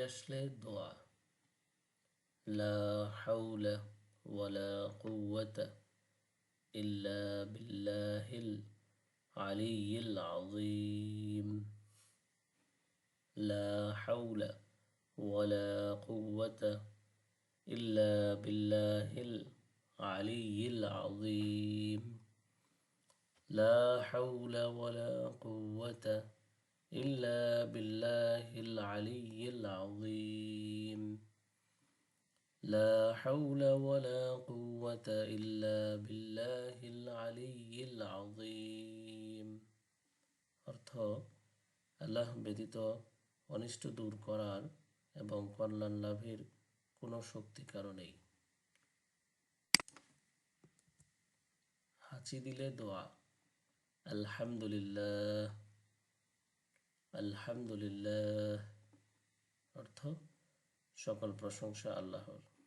আসলে দোয়া। লা হাওলা ওয়ালা কুওয়াতা ইল্লা বিল্লাহিল আলিয়্যিল আযীম। লা হাওলা ওয়ালা কুওয়াতা ইল্লা বিল্লাহিল আলিয়্যিল আযীম। লা হাওলা ওয়ালা কুওয়াতা ইল্লা বিল্লাহিল আলিয়্যিল আযীম। লা হাওলা ওয়ালা কুওয়াতা ইল্লা বিল্লাহিল আলিয়্যিল আযীম। অর্থ, আল্লাহ ব্যতীত অনিষ্ট দূর করার এবং কল্যাণ লাভের কোনো শক্তি কারো নেই। হাঁচি দিলে দোয়া। আলহামদুলিল্লাহ। আলহামদুলিল্লাহ অর্থ, সকল প্রশংসা আল্লাহর।